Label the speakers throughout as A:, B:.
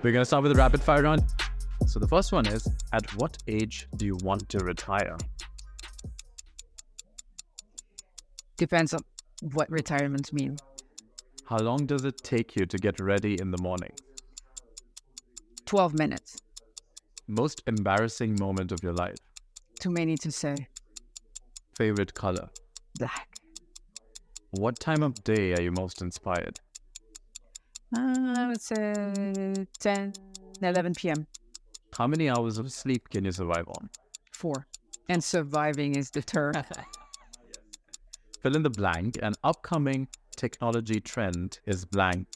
A: We're going to start with a rapid fire round. So the first one is, at what age do you want to retire?
B: Depends on what retirement means.
A: How long does it take you to get ready in the morning?
B: 12 minutes.
A: Most embarrassing moment of your life?
B: Too many to say.
A: Favorite color?
B: Black.
A: What time of day are you most inspired?
B: I would say 10, 11 p.m.
A: How many hours of sleep can you survive on?
B: 4. And surviving is the term.
A: Fill in the blank. An upcoming technology trend is blank.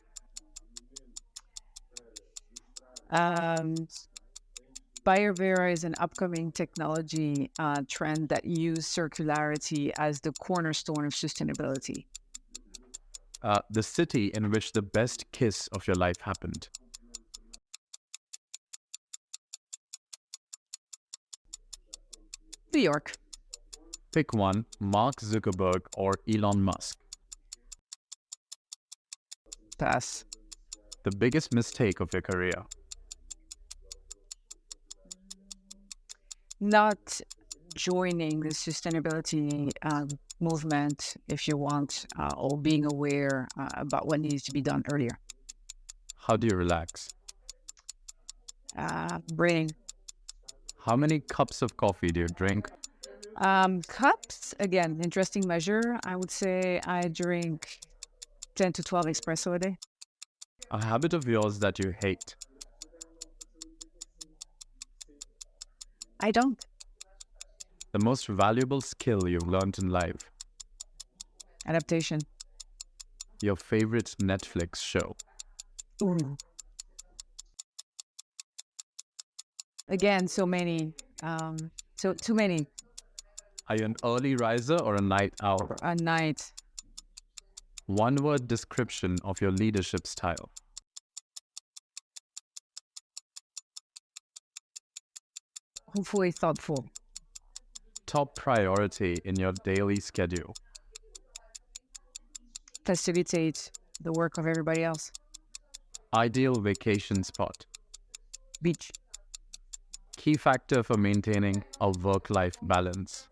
B: Vera is an upcoming technology trend that uses circularity as the cornerstone of sustainability.
A: The city in which the best kiss of your life happened.
B: New York.
A: Pick one, Mark Zuckerberg or Elon Musk.
B: Pass.
A: The biggest mistake of your career.
B: Not joining the sustainability movement, if you want, or being aware about what needs to be done earlier.
A: How do you relax?
B: Breathing.
A: How many cups of coffee do you drink?
B: Cups, again, interesting measure. I would say I drink 10 to 12 espresso a day.
A: A habit of yours that you hate.
B: I don't.
A: The most valuable skill you've learned in life.
B: Adaptation.
A: Your favorite Netflix show.
B: Ooh. Again, so many. Too many.
A: Are you an early riser or a night owl?
B: A night.
A: One word description of your leadership style.
B: Hopefully thoughtful.
A: Top priority in your daily schedule.
B: Facilitate the work of everybody else.
A: Ideal vacation spot.
B: Beach.
A: Key factor for maintaining a work-life balance.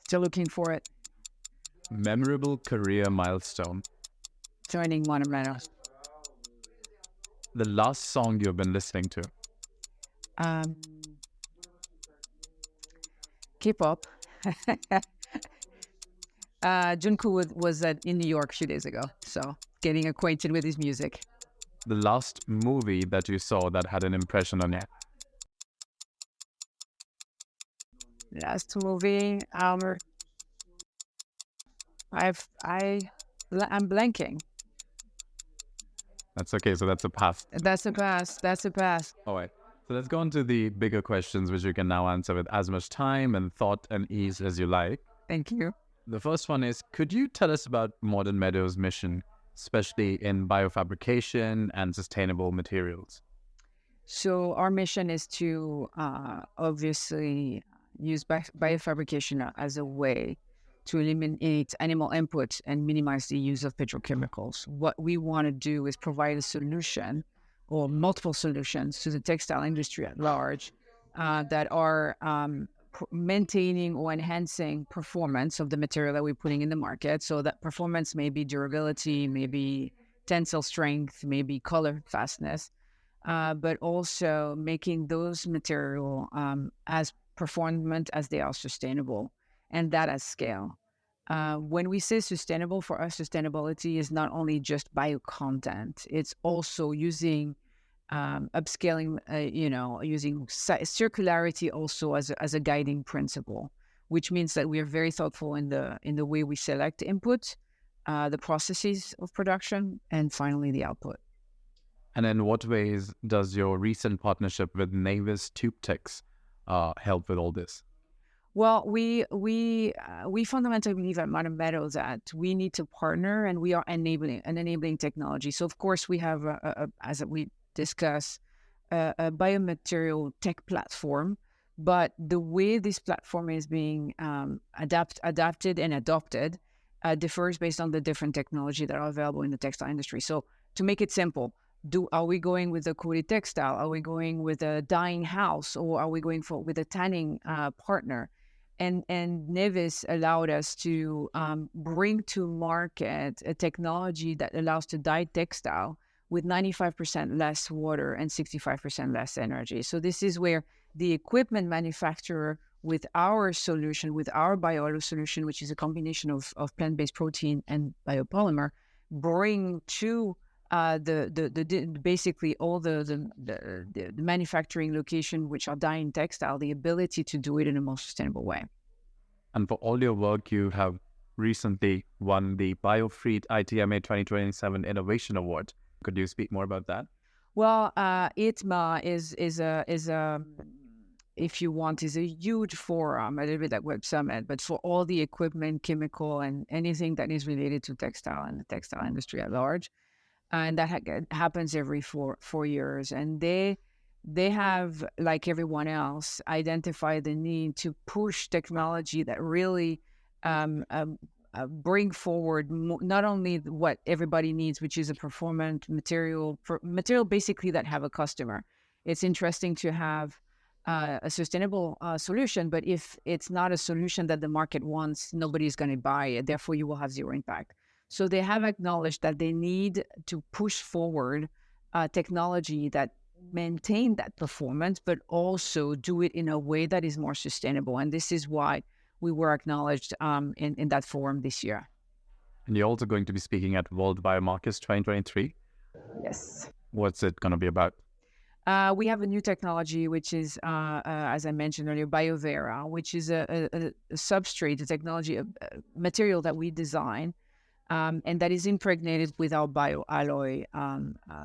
B: Still looking for it.
A: Memorable career milestone.
B: Joining Modern Meadow.
A: The last song you've been listening to.
B: K-pop. Jungkook was in New York a few days ago, so getting acquainted with his music.
A: The last movie that you saw that had an impression on you.
B: Last movie, I'm blanking.
A: That's okay, so that's a pass.
B: That's a pass.
A: All right. So let's go on to the bigger questions, which you can now answer with as much time and thought and ease as you like.
B: Thank you.
A: The first one is, could you tell us about Modern Meadow's mission, especially in biofabrication and sustainable materials?
B: So our mission is to obviously use biofabrication as a way to eliminate animal input and minimize the use of petrochemicals. What we want to do is provide a solution or multiple solutions to the textile industry at large that are maintaining or enhancing performance of the material that we're putting in the market. So that performance may be durability, maybe tensile strength, maybe color fastness, but also making those material as performant as they are sustainable, and that at scale. When we say sustainable, for us, sustainability is not only just bio content, it's also using upscaling, using circularity also as a guiding principle, which means that we are very thoughtful in the way we select input, the processes of production, and finally the output.
A: And in what ways does your recent partnership with Navis TubeTex help with all this?
B: Well, we fundamentally believe at Modern Meadow that we need to partner, and we are enabling technology. So of course we have, as we discuss, a biomaterial tech platform, but the way this platform is being adapted and adopted differs based on the different technology that are available in the textile industry. So to make it simple, Are we going with a coated textile? Are we going with a dyeing house, or are we going with a tanning partner? And Navis allowed us to bring to market a technology that allows to dye textile with 95% less water and 65% less energy. So this is where the equipment manufacturer, with our solution, with our Biore solution, which is a combination of plant-based protein and biopolymer, bring to basically all the manufacturing location which are dyeing textile, the ability to do it in a more sustainable way.
A: And for all your work, you have recently won the Biore ITMA 2027 Innovation Award. Could you speak more about that?
B: Well, ITMA is a if you want, is a huge forum, a little bit like Web Summit, but for all the equipment, chemical, and anything that is related to textile and the textile industry at large. And that happens every 4 years. And they have, like everyone else, identified the need to push technology that really bring forward not only what everybody needs, which is a performant material basically that have a customer. It's interesting to have a sustainable solution, but if it's not a solution that the market wants, nobody's going to buy it. Therefore, you will have zero impact. So they have acknowledged that they need to push forward technology that maintain that performance, but also do it in a way that is more sustainable. And this is why we were acknowledged in that forum this year.
A: And you're also going to be speaking at World Biomarkets 2023.
B: Yes.
A: What's it going to be about?
B: We have a new technology, which is, as I mentioned earlier, Vera, which is a substrate, a technology, a material that we design, and that is impregnated with our bioalloy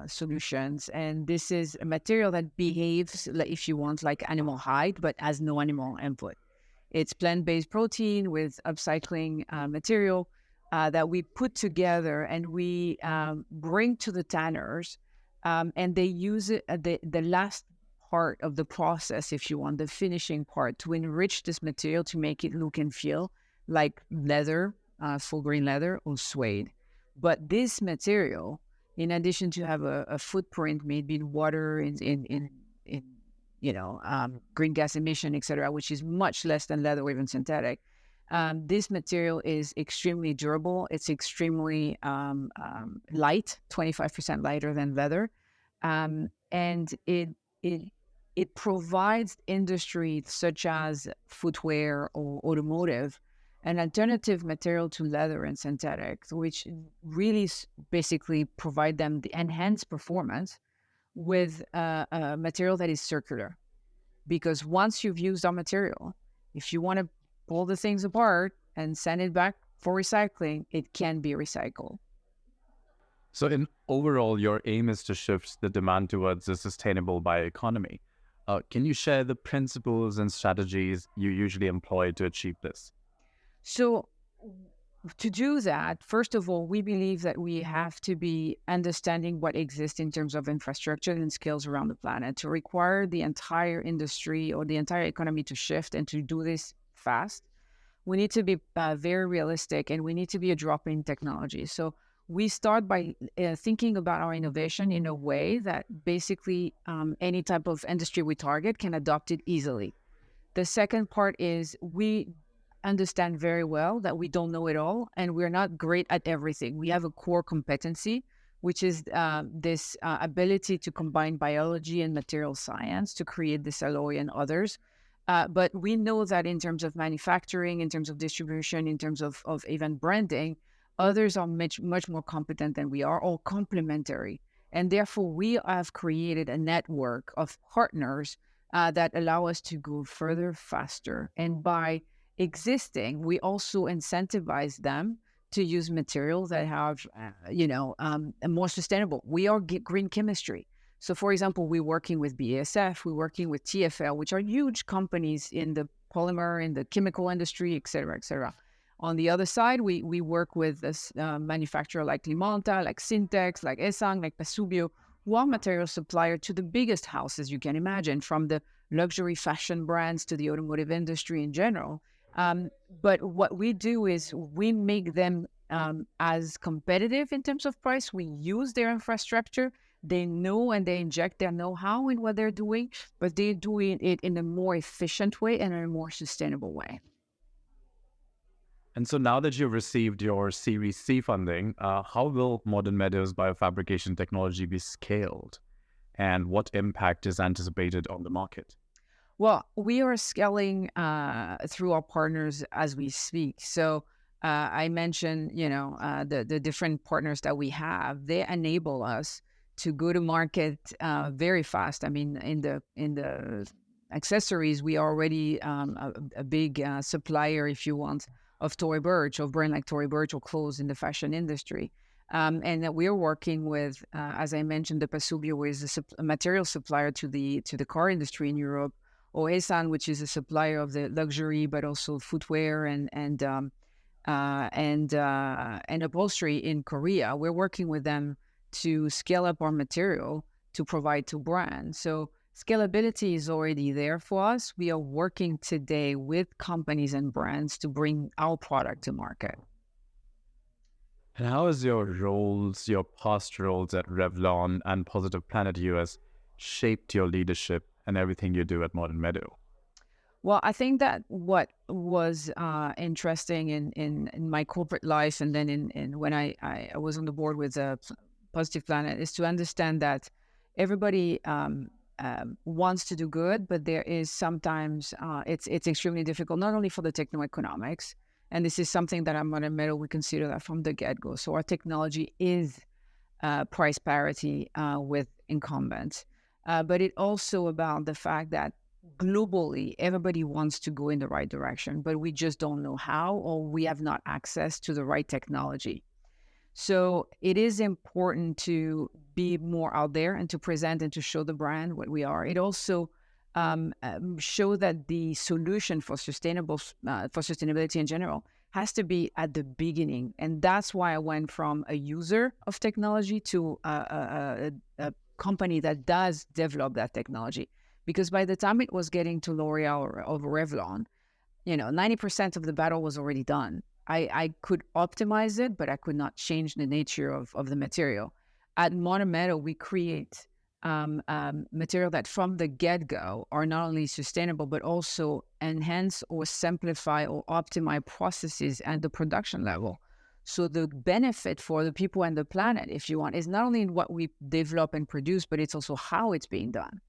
B: solutions. And this is a material that behaves, if you want, like animal hide, but has no animal input. It's plant-based protein with upcycling material that we put together and we bring to the tanners. And they use it at the last part of the process, if you want, the finishing part, to enrich this material to make it look and feel like leather, full grain leather or suede. But this material, in addition to have a footprint maybe in water, in green gas emission, etc., which is much less than leather or even synthetic, this material is extremely durable. It's extremely light, 25% lighter than leather. And it provides industries such as footwear or automotive an alternative material to leather and synthetics, which really basically provide them the enhanced performance with a material that is circular. Because once you've used our material, if you want to pull the things apart and send it back for recycling, it can be recycled.
A: So in overall, your aim is to shift the demand towards a sustainable bioeconomy. Can you share the principles and strategies you usually employ to achieve this?
B: So to do that, first of all, we believe that we have to be understanding what exists in terms of infrastructure and skills around the planet to require the entire industry or the entire economy to shift and to do this fast. We need to be very realistic, and we need to be a drop-in technology. So we start by thinking about our innovation in a way that basically any type of industry we target can adopt it easily. The second part is we understand very well that we don't know it all, and we're not great at everything. We have a core competency, which is this ability to combine biology and material science to create this alloy and others. But we know that in terms of manufacturing, in terms of distribution, in terms of even branding, others are much more competent than we are, or complementary. And therefore, we have created a network of partners that allow us to go further, faster. And by existing, we also incentivize them to use materials that have, more sustainable. We are green chemistry. So, for example, we're working with BASF, we're working with TFL, which are huge companies in the polymer, in the chemical industry, et cetera, et cetera. On the other side, we work with this manufacturer like Limanta, like Syntex, like Esang, like Pasubio, who are material supplier to the biggest houses you can imagine, from the luxury fashion brands to the automotive industry in general. But what we do is we make them as competitive in terms of price. We use their infrastructure, They know and they inject their know-how in what they're doing, but they're doing it in a more efficient way and in a more sustainable way.
A: And so now that you've received your Series C funding, how will Modern Meadow's biofabrication technology be scaled? And what impact is anticipated on the market?
B: Well, we are scaling through our partners as we speak. So I mentioned, the different partners that we have. They enable us to go to market very fast. I mean, in the accessories, we are already a big supplier, if you want, of Tory Burch, of brand like Tory Burch or clothes in the fashion industry. And that we're working with, as I mentioned, the Pasubio, who is a material supplier to the car industry in Europe, Oesan, which is a supplier of the luxury, but also footwear and upholstery in Korea. We're working with them to scale up our material to provide to brands. So scalability is already there for us. We are working today with companies and brands to bring our product to market.
A: And how has your past roles at Revlon and Positive Planet US shaped your leadership and everything you do at Modern Meadow?
B: Well, I think that what was interesting in my corporate life, and then in when I was on the board with Positive Planet, is to understand that everybody wants to do good, but there is sometimes it's extremely difficult, not only for the techno-economics, and this is something that at Modern Meadow we consider that from the get-go. So our technology is price parity with incumbents. But it also about the fact that globally, everybody wants to go in the right direction, but we just don't know how, or we have not access to the right technology. So it is important to be more out there and to present and to show the brand what we are. It also show that the solution for sustainability in general has to be at the beginning. And that's why I went from a user of technology to a company that does develop that technology. Because by the time it was getting to L'Oréal or Revlon, 90% of the battle was already done. I could optimize it, but I could not change the nature of the material. At Modern Meadow, we create material that from the get-go are not only sustainable, but also enhance or simplify or optimize processes at the production level. So the benefit for the people and the planet, if you want, is not only in what we develop and produce, but it's also how it's being done.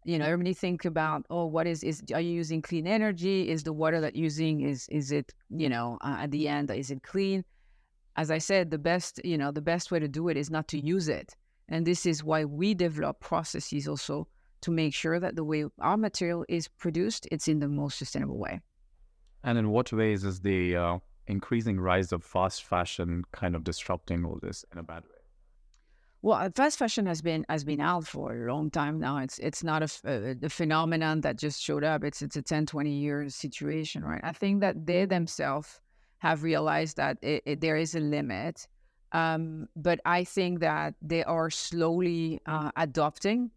B: Everybody think about, what are you using clean energy? Is the water that you're using, is it, at the end, is it clean? As I said, the best way to do it is not to use it. And this is why we develop processes also to make sure that the way our material is produced, it's in the most sustainable way.
A: And in what ways is the increasing rise of fast fashion kind of disrupting all this in a bad way?
B: Well, fast fashion has been out for a long time now. It's not a phenomenon that just showed up. It's a 10, 20 years situation, right? I think that they themselves have realized that there is a limit. But I think that they are slowly adopting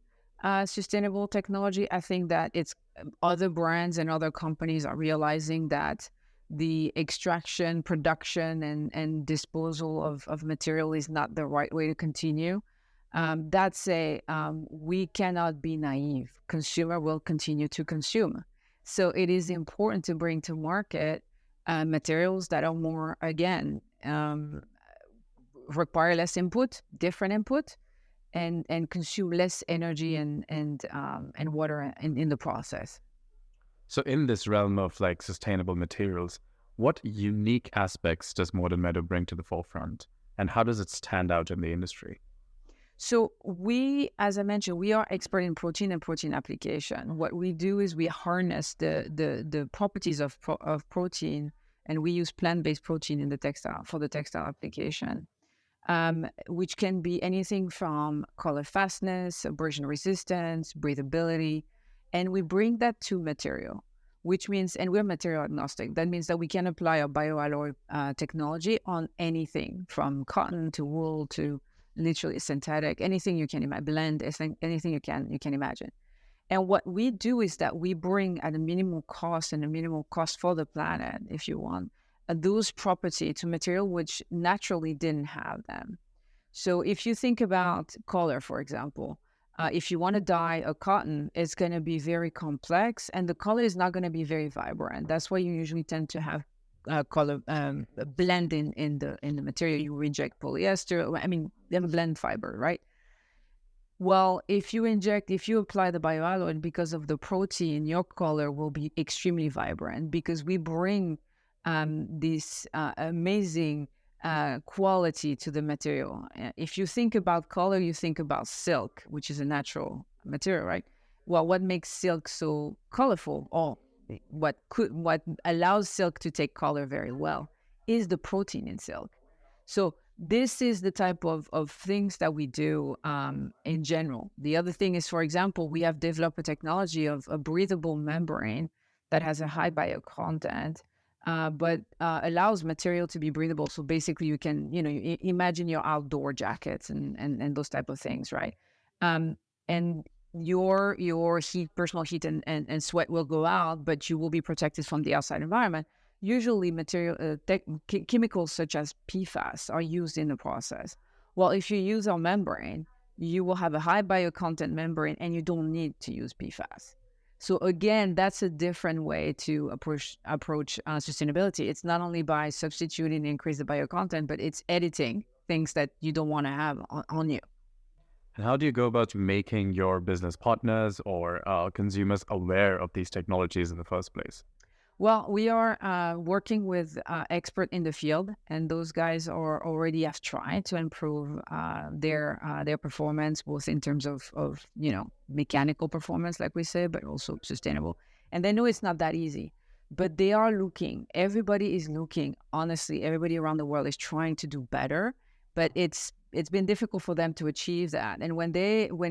B: sustainable technology. I think that it's other brands and other companies are realizing that the extraction, production, and disposal of material is not the right way to continue. We cannot be naive. Consumer will continue to consume. So it is important to bring to market materials that are more, again, require less input, different input, and consume less energy and water in the process.
A: So in this realm of sustainable materials, what unique aspects does Modern Meadow bring to the forefront, and how does it stand out in the industry?
B: So we, as I mentioned, we are expert in protein and protein application. What we do is we harness the properties of protein, and we use plant-based protein in the textile application, which can be anything from color fastness, abrasion resistance, breathability, and we bring that to material, which means, and we're material agnostic. That means that we can apply a bioalloy technology on anything from cotton to wool to literally synthetic, anything you can imagine, blend, anything you can imagine. And what we do is that we bring at a minimal cost for the planet, if you want, those properties to material which naturally didn't have them. So if you think about color, for example, if you want to dye a cotton, it's going to be very complex, and the color is not going to be very vibrant. That's why you usually tend to have color blend in the material. You reject polyester. I mean, they have a blend fiber, right? Well, if you apply the bioalloy, because of the protein, your color will be extremely vibrant because we bring this amazing quality to the material. If you think about color, you think about silk, which is a natural material, right? Well, what makes silk so colorful, or what allows silk to take color very well, is the protein in silk. So this is the type of things that we do in general. The other thing is, for example, we have developed a technology of a breathable membrane that has a high bio content, but allows material to be breathable. So basically, you can, imagine your outdoor jackets and those type of things, right? And your heat, personal heat, and sweat will go out, but you will be protected from the outside environment. Usually, chemicals such as PFAS are used in the process. Well, if you use our membrane, you will have a high bio content membrane, and you don't need to use PFAS. So again, that's a different way to approach sustainability. It's not only by substituting and increase the bio content, but it's editing things that you don't want to have on you.
A: And how do you go about making your business partners or consumers aware of these technologies in the first place?
B: Well, we are working with expert in the field, and those guys are already have tried to improve their performance, both in terms of mechanical performance, like we say, but also sustainable. And they know it's not that easy, but they are looking. Everybody is looking. Honestly, everybody around the world is trying to do better, but it's been difficult for them to achieve that. And when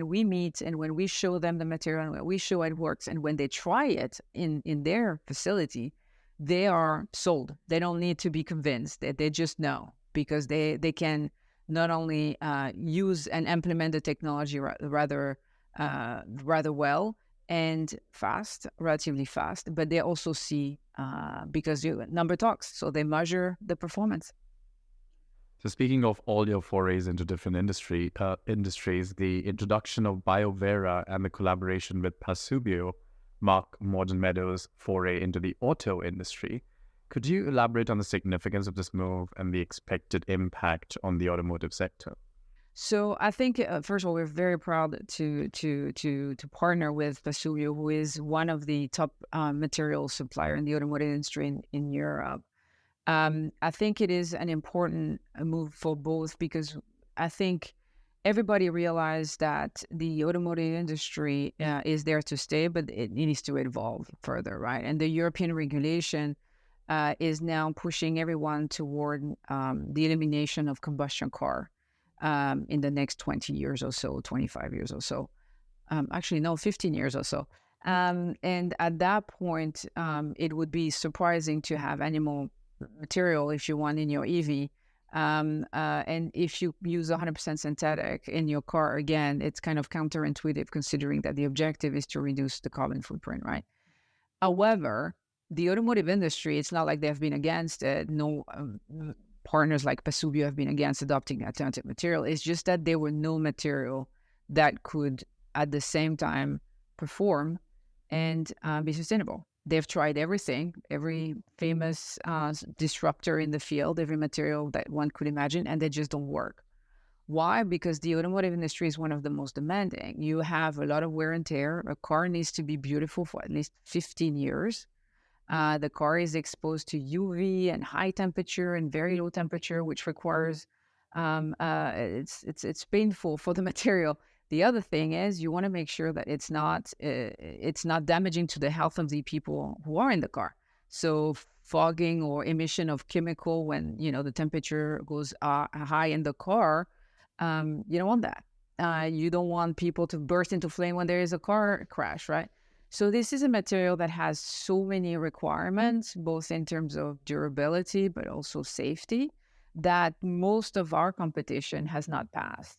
B: we meet and when we show them the material and when we show it works, and when they try it in their facility, they are sold. They don't need to be convinced. They just know, because they can not only use and implement the technology rather well and fast, relatively fast, but they also see because number talks, so they measure the performance.
A: So speaking of all your forays into different industries, the introduction of Vera and the collaboration with Pasubio mark Modern Meadow's foray into the auto industry. Could you elaborate on the significance of this move and the expected impact on the automotive sector?
B: So I think first of all, we're very proud to partner with Pasubio, who is one of the top material supplier in the automotive industry in Europe. I think it is an important move for both, because I think everybody realized that the automotive industry is there to stay, but it needs to evolve further, right? And the European regulation is now pushing everyone toward the elimination of combustion car in the next 20 years or so, 25 years or so. Actually, no, 15 years or so. And at that point, it would be surprising to have animal material, if you want, in your EV. And if you use 100% synthetic in your car, again, it's kind of counterintuitive, considering that the objective is to reduce the carbon footprint, right? However, the automotive industry, it's not like they've been against it. No partners like Pasubio have been against adopting alternative material. It's just that there were no material that could, at the same time, perform and be sustainable. They've tried everything, every famous disruptor in the field, every material that one could imagine, and they just don't work. Why? Because the automotive industry is one of the most demanding. You have a lot of wear and tear. A car needs to be beautiful for at least 15 years. The car is exposed to UV and high temperature and very low temperature, which requires it's painful for the material. The other thing is you want to make sure that it's not damaging to the health of the people who are in the car. So fogging or emission of chemical when the temperature goes high in the car, you don't want that. You don't want people to burst into flame when there is a car crash, right? So this is a material that has so many requirements, both in terms of durability but also safety, that most of our competition has not passed.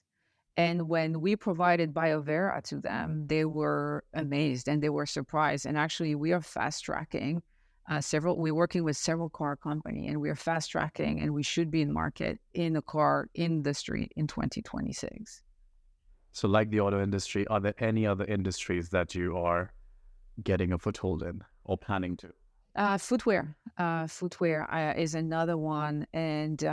B: And when we provided Vera to them, they were amazed and they were surprised. And actually, we are fast tracking We're working with several car company, and we're fast tracking, and we should be in market in the car industry in 2026.
A: So like the auto industry, are there any other industries that you are getting a foothold in or planning to?
B: Footwear is another one, and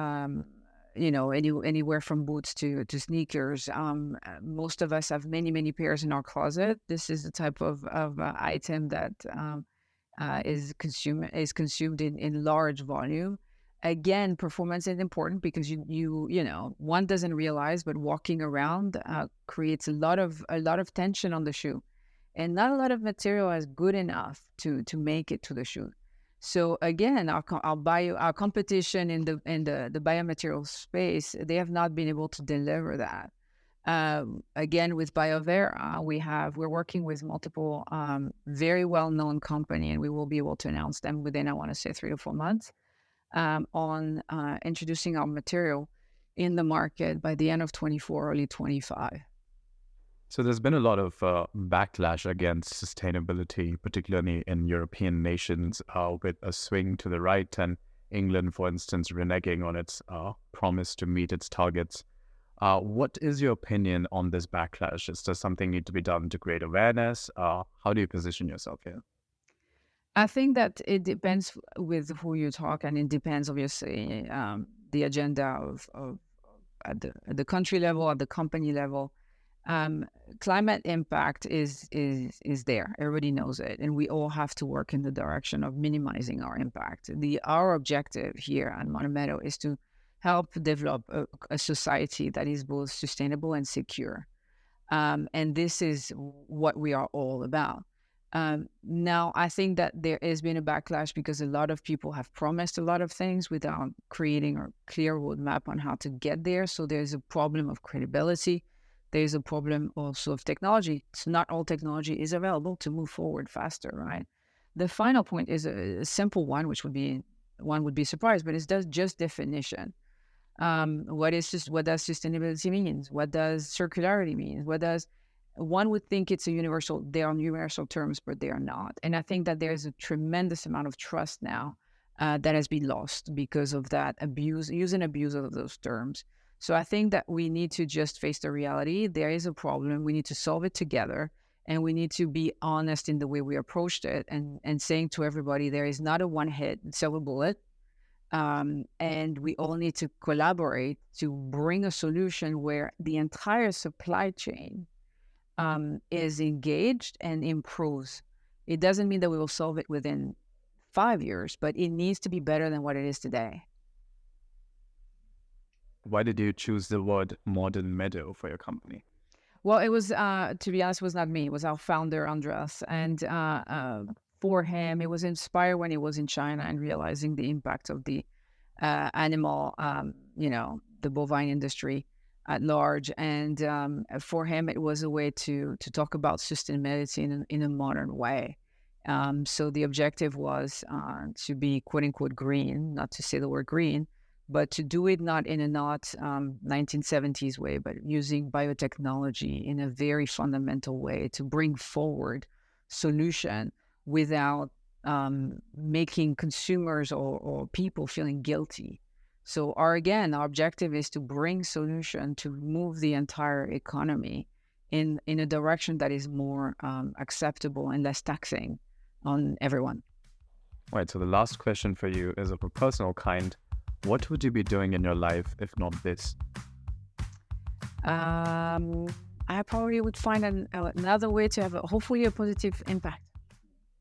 B: anywhere from boots to sneakers. Most of us have many pairs in our closet. This is the type of item that is consumed in large volume. Again, performance is important because one doesn't realize, but walking around creates a lot of tension on the shoe, and not a lot of material is good enough to make it to the shoe. So again, our competition in the biomaterial space, they have not been able to deliver that. Again, with Vera, we're working with multiple very well-known company, and we will be able to announce them within, I want to say, 3 to 4 months, on introducing our material in the market by the end of 24, early 25.
A: So there's been a lot of backlash against sustainability, particularly in European nations, with a swing to the right, and England, for instance, reneging on its promise to meet its targets. What is your opinion on this backlash? Does something need to be done to create awareness? How do you position yourself here?
B: I think that it depends with who you talk, and it depends, obviously, the agenda of at the country level, at the company level. Climate impact is there. Everybody knows it, and we all have to work in the direction of minimizing our impact. Our objective here at Modern Meadow is to help develop a society that is both sustainable and secure, and this is what we are all about. Now, I think that there has been a backlash because a lot of people have promised a lot of things without creating a clear roadmap on how to get there. So there's a problem of credibility. There's a problem also of technology. So not all technology is available to move forward faster, right? The final point is a simple one, which one would be surprised, but it's just definition. What does sustainability mean? What does circularity mean? One would think they are universal terms, but they are not. And I think that there's a tremendous amount of trust now that has been lost because of that use and abuse of those terms. So I think that we need to just face the reality. There is a problem. We need to solve it together, and we need to be honest in the way we approached it, and saying to everybody, there is not a one-hit silver bullet. And we all need to collaborate to bring a solution where the entire supply chain is engaged and improves. It doesn't mean that we will solve it within 5 years, but it needs to be better than what it is today.
A: Why did you choose the word Modern Meadow for your company?
B: Well, it was, to be honest, it was not me. It was our founder, Andreas. And for him, it was inspired when he was in China and realizing the impact of the animal, the bovine industry at large. And for him, it was a way to talk about sustainability in a modern way. So the objective was to be quote unquote green, not to say the word green, but to do it not 1970s way, but using biotechnology in a very fundamental way to bring forward solution without making consumers or people feeling guilty. So our objective is to bring solution to move the entire economy in a direction that is more acceptable and less taxing on everyone.
A: Right. So the last question for you is of a personal kind. What would you be doing in your life if not this?
B: I probably would find another way to have hopefully a positive impact.